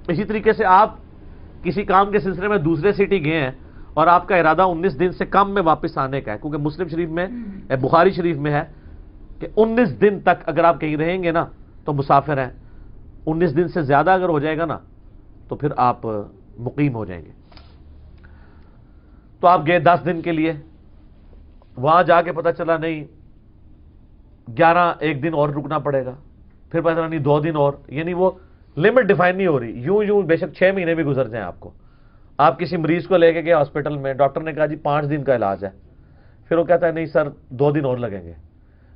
اسی طریقے سے آپ کسی کام کے سلسلے میں دوسرے سٹی گئے ہیں اور آپ کا ارادہ 19 دن سے کم میں واپس آنے کا ہے، کیونکہ مسلم شریف میں بخاری شریف میں ہے کہ 19 دن تک اگر آپ کہیں رہیں گے نا تو مسافر ہیں، 19 دن سے زیادہ اگر ہو جائے گا نا تو پھر آپ مقیم ہو جائیں گے۔ تو آپ گئے 10 دن کے لیے، وہاں جا کے پتہ چلا نہیں 1 دن اور رکنا پڑے گا، پھر پتہ چلا نہیں 2 دن اور، یعنی وہ لمٹ ڈیفائن نہیں ہو رہی، یوں بے شک 6 مہینے بھی گزر جائیں آپ کو۔ آپ کسی مریض کو لے کے گئے ہاسپٹل میں، ڈاکٹر نے کہا جی 5 دن کا علاج ہے، پھر وہ کہتا ہے نہیں سر 2 دن اور لگیں گے،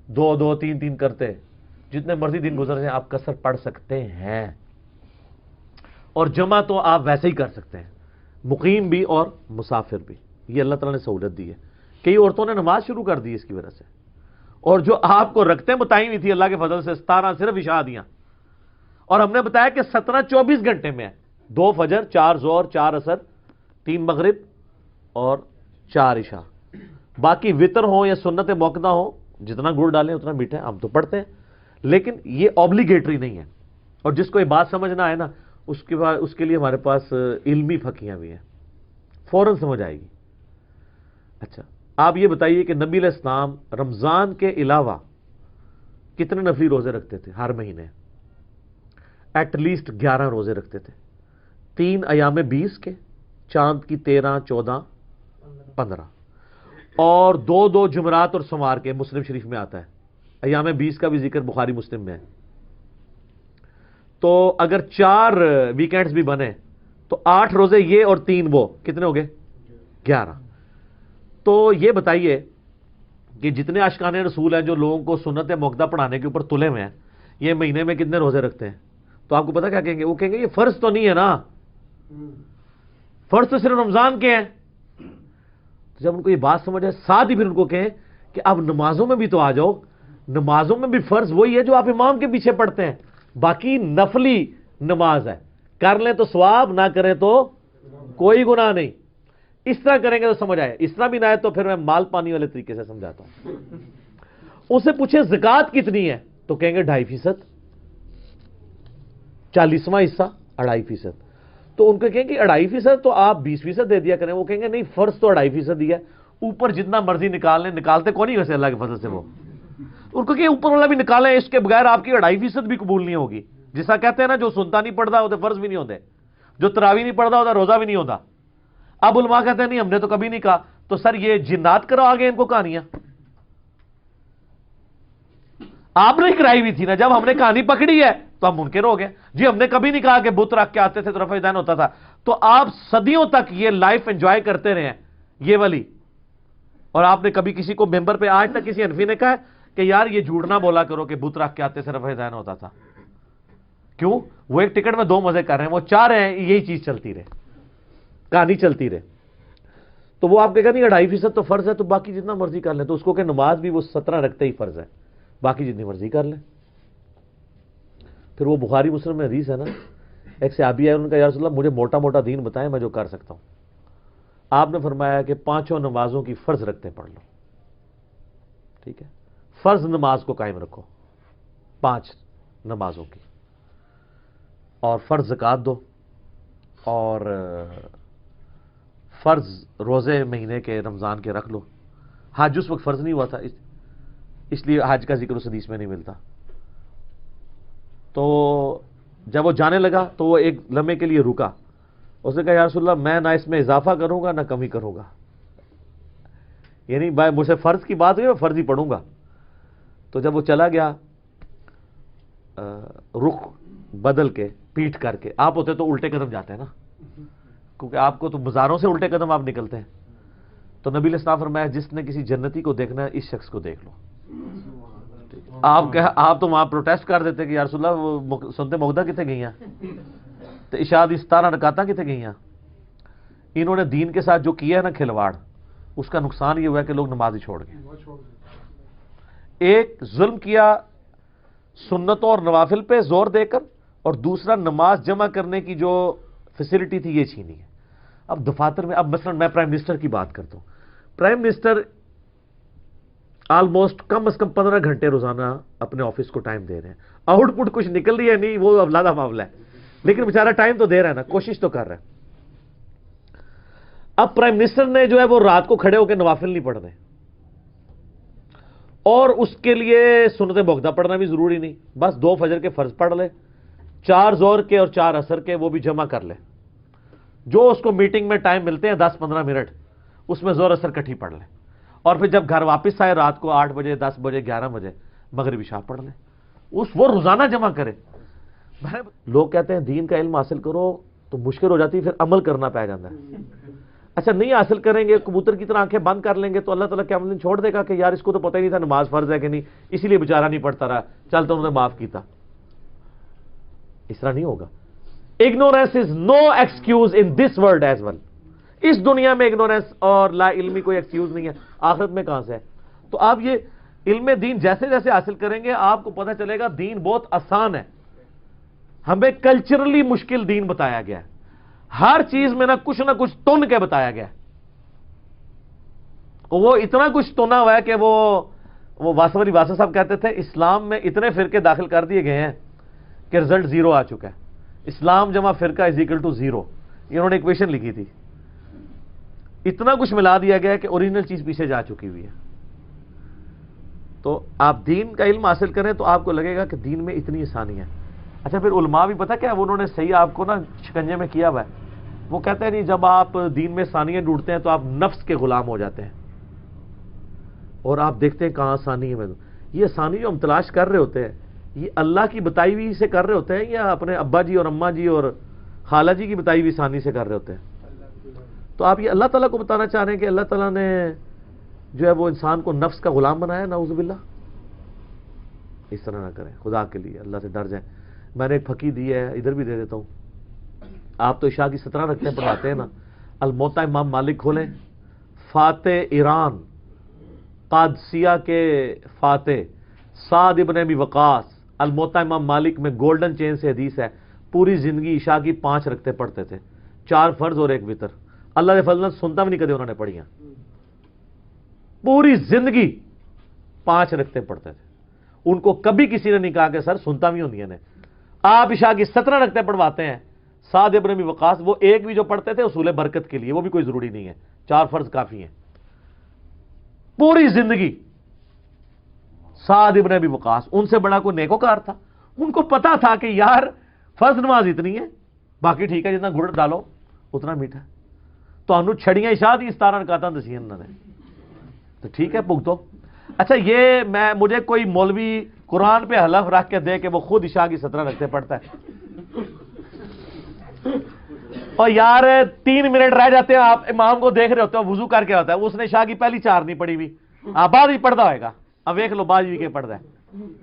2 3 کرتے جتنے مرضی دن گزر جائیں آپ قصر پڑھ سکتے ہیں، اور جمع تو آپ ویسے ہی کر سکتے ہیں، مقیم بھی اور مسافر بھی۔ یہ اللہ تعالیٰ نے سہولت دی ہے۔ کئی عورتوں نے نماز شروع کر دی اس کی وجہ سے، اور جو آپ کو رکھتے متعین ہوئی تھی اللہ کے فضل سے 17 صرف عشاء دیاں، اور ہم نے بتایا کہ 17 24 گھنٹے میں ہے، 2 فجر، 4 ظہر، 4 عصر، 3 مغرب اور 4 عشاء۔ باقی وطر ہو یا سنت موقدہ ہو، جتنا گڑ ڈالیں اتنا میٹھا ہے، ہم تو پڑھتے ہیں، لیکن یہ اوبلیگیٹری نہیں ہے۔ اور جس کو یہ بات سمجھنا ہے نا اس کے لیے ہمارے پاس علمی فقیاں بھی ہیں، فوراً سمجھ آئے گی۔ اچھا آپ یہ بتائیے کہ نبی علیہ السلام رمضان کے علاوہ کتنے نفلی روزے رکھتے تھے ہر مہینے؟ ایٹ لیسٹ 11 روزے رکھتے تھے، 3 ایام 20 کے، چاند کی 13 14 15، اور 2 جمعرات اور سوار کے، مسلم شریف میں آتا ہے۔ ایام 20 کا بھی ذکر بخاری مسلم میں ہے۔ تو اگر 4 ویکینڈز بھی بنے تو 8 روزے یہ اور 3 وہ، کتنے ہو گئے؟ 11۔ تو یہ بتائیے کہ جتنے عاشقان رسول ہیں جو لوگوں کو سنت موقدہ پڑھانے کے اوپر تلے ہوئے ہیں، یہ مہینے میں کتنے روزے رکھتے ہیں؟ تو آپ کو پتا کیا کہیں گے؟ وہ کہیں گے یہ فرض تو نہیں ہے نا، فرض تو صرف رمضان کے ہیں۔ تو جب ان کو یہ بات سمجھ آئے، ساتھ ہی پھر ان کو کہیں کہ اب نمازوں میں بھی تو آ جاؤ، نمازوں میں بھی فرض وہی ہے جو آپ امام کے پیچھے پڑھتے ہیں، باقی نفلی نماز ہے، کر لیں تو ثواب، نہ کریں تو کوئی گناہ نہیں۔ اس طرح کریں گے تو سمجھ آئے، اس طرح بھی نہ آئے تو پھر میں مال پانی والے طریقے سے سمجھاتا ہوں۔ اسے پوچھیں زکوٰۃ کتنی ہے تو کہیں گے 2.5%، 40واں حصہ 2.5%۔ تو ان کو کہیں گے 2.5% تو آپ 20% دے دیا کریں، وہ کہیں گے نہیں فرض تو 2.5% ہی ہے، اوپر جتنا مرضی نکال لیں، نکالتے کون نہیں ویسے اللہ کے فضل سے وہ، ان کو کہ اوپر والا بھی نکالیں، اس کے بغیر آپ کی 2.5% بھی قبول نہیں ہوگی۔ جیسا کہتے ہیں نا جو سنتا نہیں پڑھتا ہوتے فرض بھی نہیں ہوتے، جو تراویح نہیں پڑھتا ہوتا روزہ بھی نہیں ہوتا۔ اب علماء کہتے ہیں نہیں ہم نے تو کبھی نہیں کہا، تو سر یہ جنات کرو آگے ان کو کہانیاں، آپ نے کرائی ہوئی تھی نا، جب ہم نے کہانی پکڑی ہے تو ہم منکر ہو گئے جی، ہم نے کبھی نہیں کہا کہ بت رکھ کے آتے تھے تو رفع دین ہوتا تھا۔ تو آپ صدیوں تک یہ لائف انجوائے کرتے رہے ہیں یہ والی، اور آپ نے کبھی کسی کو ممبر پہ آج تک کسی حنفی نے کہا کہ یار یہ جھوٹ نہ بولا کرو کہ بت رکھ کے آتے سے رفع دین ہوتا تھا؟ کیوں؟ وہ ایک ٹکٹ میں 2 مزے کر رہے ہیں، وہ چاہ رہے ہیں یہی چیز چلتی رہے، کہانی چلتی رہے۔ تو وہ آپ کے کہتے ہیں 2.5% تو فرض ہے تو باقی جتنا مرضی کر لیں، تو اس کو کہ نماز بھی وہ 17 رکھتے ہی فرض ہے، باقی جتنی مرضی کر لیں۔ پھر وہ بخاری مسلم میں حدیث ہے نا، ایک صحابی ہے، انہوں نے کہا یا رسول اللہ مجھے موٹا موٹا دین بتائیں میں جو کر سکتا ہوں۔ آپ نے فرمایا کہ 5 نمازوں کی فرض رکھتے پڑھ لو، ٹھیک ہے، فرض نماز کو قائم رکھو 5 نمازوں کی، اور فرض زکوٰۃ دو، اور فرض روزے مہینے کے رمضان کے رکھ لو۔ حج اس وقت فرض نہیں ہوا تھا، اس لیے حج کا ذکر اس حدیث میں نہیں ملتا۔ تو جب وہ جانے لگا تو وہ ایک لمحے کے لیے رکا، اس نے کہا یا رسول اللہ میں نہ اس میں اضافہ کروں گا نہ کمی کروں گا، یعنی بھائی مجھ سے فرض کی بات ہوئی میں فرض ہی پڑھوں گا۔ تو جب وہ چلا گیا رخ بدل کے پیٹھ کر کے، آپ ہوتے تو الٹے قدم جاتے ہیں نا، کیونکہ آپ کو تو بازاروں سے الٹے قدم آپ نکلتے ہیں۔ تو نبی علیہ السلام فرمایا جس نے کسی جنتی کو دیکھنا ہے اس شخص کو دیکھ لو۔ آپ تو وہاں پروٹیسٹ کر دیتے کہ یا رسول اللہ وہ سنتے موقدہ کتنے گئی ہیں، تو عشاء دی 17 رکعتاں کتنے گئی ہیں۔ انہوں نے دین کے ساتھ جو کیا ہے نا کھلواڑ، اس کا نقصان یہ ہوا ہے کہ لوگ نماز ہی چھوڑ گئے۔ ایک ظلم کیا سنتوں اور نوافل پہ زور دے کر، اور دوسرا نماز جمع کرنے کی جو فیسلٹی تھی یہ چھینی ہے۔ اب دفاتر میں، اب مثلا میں پرائم منسٹر کی بات کرتا ہوں، پرائم منسٹر آلموسٹ کم از کم 15 گھنٹے روزانہ اپنے آفس کو ٹائم دے رہے ہیں، آؤٹ پٹ کچھ نکل رہی ہے نہیں وہ اب علیحدہ معاملہ ہے، लेकिन बेचारा टाइम तो दे रहा है ना, कोशिश तो कर रहा है। अब प्राइम मिनिस्टर ने जो है वो रात को खड़े होकर नवाफिल नहीं पढ़ने, और उसके लिए सुन्नत मुअक्कदा पढ़ना भी जरूरी नहीं, बस 2 फजर के फर्ज पढ़ ले, 4 जोहर के और 4 असर के वो भी जमा कर ले, जो उसको मीटिंग में टाइम मिलते हैं 10-15 मिनट, उसमें जोहर असर इकट्ठी पढ़ ले, और फिर जब घर वापस आए रात को 8 बजे, 10 बजे, 11 बजे मगरिब इशा पढ़ ले, वो रोजाना जमा करे। लोग कहते हैं दीन का इल्म हासिल करो तो मुश्किल हो जाती है, फिर अमल करना पै जाता है। अच्छा, नहीं हासिल करेंगे, कबूतर की तरह आंखें बंद कर लेंगे तो अल्लाह ताला क्या दिन छोड़ देगा कि यार इसको तो पता ही नहीं था नमाज फर्ज है कि नहीं, इसीलिए बेचारा नहीं पढ़ता रहा, चल तो उन्होंने माफ किया। इस तरह नहीं होगा। Ignorance is no excuse in this world as well. इस दुनिया में इग्नोरेंस और ला इल्मी कोई एक्सक्यूज नहीं है, आखिरत में कहां से है। तो आप ये इल्म दीन जैसे जैसे हासिल करेंगे आपको पता चलेगा दीन बहुत आसान है। हमें कल्चरली मुश्किल दीन बताया गया है, हर चीज में ना कुछ तुन के बताया गया है। वो इतना कुछ तुना हुआ है कि वो वासवरी वासा साहब कहते थे इस्लाम में इतने फिरके दाखिल कर दिए गए हैं कि रिजल्ट 0 आ चुका है। इस्लाम जमा फिरका इज इक्वल टू 0, इन्होंने इक्वेशन लिखी थी। इतना कुछ मिला दिया गया है कि ओरिजिनल चीज पीछे जा चुकी हुई है। तो आप दीन का इल्म हासिल करें तो आपको लगेगा कि दीन में इतनी आसानी है। अच्छा, फिर उलमा भी पता क्या है, वो उन्होंने सही आपको ना शिकंजे में किया हुआ है। वो कहते हैं नहीं, जब आप दीन में आसानियां ढूंढते हैं तो आप नफ्स के गुलाम हो जाते हैं, और आप देखते हैं कहां आसानी है। ये आसानी जो हम तलाश कर रहे होते हैं ये अल्लाह की बताई हुई से कर रहे होते हैं या अपने अब्बा जी और अम्मा जी और खाला जी की बताई हुई आसानी से कर रहे होते हैं। तो आप ये अल्लाह ताला को बताना चाह रहे हैं कि अल्लाह ताला ने जो है वो इंसान को नफ्स का गुलाम बनाया, नाउज़ुबिल्लाह। इस तरह ना करें, खुदा के लिए अल्लाह से डर जाए। मैंने एक फकी दी है, इधर भी दे देता हूं। आप तो इशा की 17 रखते हैं, पढ़ाते हैं ना। अलमोता इमाम मालिक खोलें, फाते ईरान कादसिया के फाते साद इब्न अबी वकास, अलमोता इमाम मालिक में गोल्डन चेन से हदीस है, पूरी जिंदगी इशा की 5 रखते पढ़ते थे, 4 फर्ज और 1 वितर। अल्लाह के फजल सुनता भी नहीं कदे उन्होंने पढ़ियां, पूरी जिंदगी 5 रखते पढ़ते थे। उनको कभी किसी ने नहीं कहा कि सर सुनता भी होंगी ने। आप इशा की 17 रखते पढ़वाते हैं, साद इब्न अबी वकास वो एक भी जो पढ़ते थे उसूल बरकत के लिए, वो भी कोई जरूरी नहीं है, 4 फर्ज काफी है। पूरी जिंदगी साद इब्न अबी वकास, उनसे बड़ा कोई नेकोकार था। उनको पता था कि यार फर्ज नमाज इतनी है, बाकी ठीक है, जितना गुड़ डालो उतना मीठा। तो अनु छड़ियां इशा दी 17 रकातां दसियां उन्होंने, तो ठीक है भुगतो। अच्छा, ये मुझे कोई मौलवी कुरान पे हलफ रख के दे के वो खुद इशा की 17 रखते पढ़ता है, और यार 3 मिनट रह जाते हैं, आप इमाम को देख रहे होते हो वुजू करके होता है, उसने इशा की पहली 4 नहीं पढ़ी हुई, आप बाद ही पढ़ता होएगा। अब देख लो बाद भी के पढ़ता है,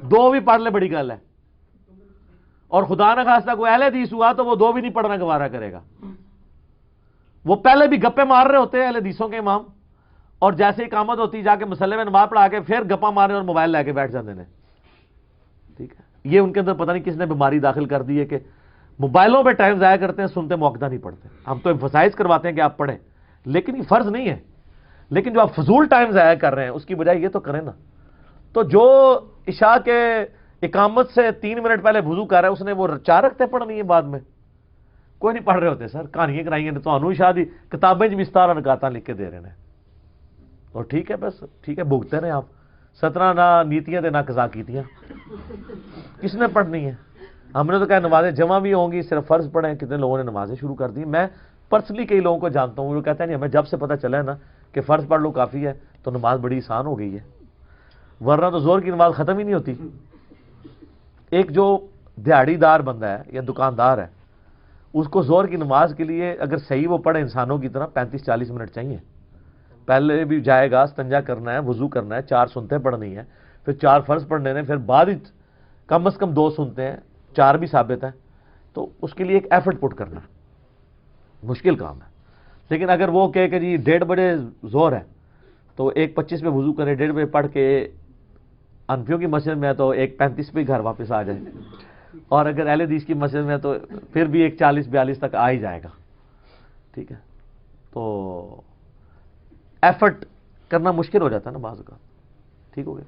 2 भी पढ़ ले बड़ी गल है। और खुदा न खास्ता कोई अहले हदीस हुआ तो वो 2 भी नहीं पढ़ना गवारा करेगा। वो पहले भी गप्पे मार रहे होते हैं अहले हदीसों के इमाम, और जैसे इकामत होती जाके मसले में नमाज पढ़ा के फिर गप्पा मारे और मोबाइल लेके बैठ जाते हैं। ठीक है, ये उनके अंदर पता नहीं किसने बीमारी दाखिल कर दी है कि मोबाइलों पे टाइम जाया करते हैं, सुनते मुअक्कदा नहीं पढ़ते। हम तो एम्फसाइज करवाते हैं कि आप पढ़ें, लेकिन ये फर्ज नहीं है। लेकिन जो आप फजूल टाइम जाया कर रहे हैं उसकी बजाय ये तो करें ना। तो जो इशा के इकामत से 3 मिनट पहले वुजू कर रहा है उसने वो 4 रखते पढ़नी है, बाद में कोई नहीं पढ़ रहे होते। सर कहानियां कराइए तो अनु इशा दी किताबें भी 17 रकातां लिख के दे रहे हैं, और ठीक है, बस ठीक है, भुगते रहे आप। 17 ना नीतियां ना कज़ा कीतियां, किसने पढ़नी है। हमने तो कहा नमाजें जमा भी होंगी, सिर्फ फर्ज पढ़े। कितने लोगों ने नमाजें शुरू कर दी। मैं पर्सनली कई लोगों को जानता हूँ जो कहते हैं नहीं, हमें जब से पता चला है ना कि फर्ज पढ़ लो काफी है तो नमाज बड़ी आसान हो गई है, वरना तो जोर की नमाज खत्म ही नहीं होती। एक जो दिहाड़ीदार बंदा है या दुकानदार है, उसको जोर की नमाज के लिए अगर सही वो पढ़े इंसानों की तरह 35-40 मिनट चाहिए। पहले भी जाएगा, स्तंजा करना है, वजू करना है, 4 सुनते पढ़नी है, फिर 4 फर्ज पढ़ने हैं, फिर बाद ही कम से कम 2 सुनते हैं, 4 भी साबित है। तो उसके लिए एक एफर्ट पुट करना मुश्किल काम है। लेकिन अगर वो कहे कि जी 1:30 बजे जोर है तो 1:25 पे वजू करे, 1:30 बजे पढ़ के अनफियों की मस्जिद में है तो 1:35 पे घर वापस आ जाए, और अगर अहले हदीस की मस्जिद में है तो फिर भी 1:40-42 तक आ ही जाएगा। ठीक है, तो एफर्ट करना मुश्किल हो जाता है ना बाज़ का। ठीक हो गया।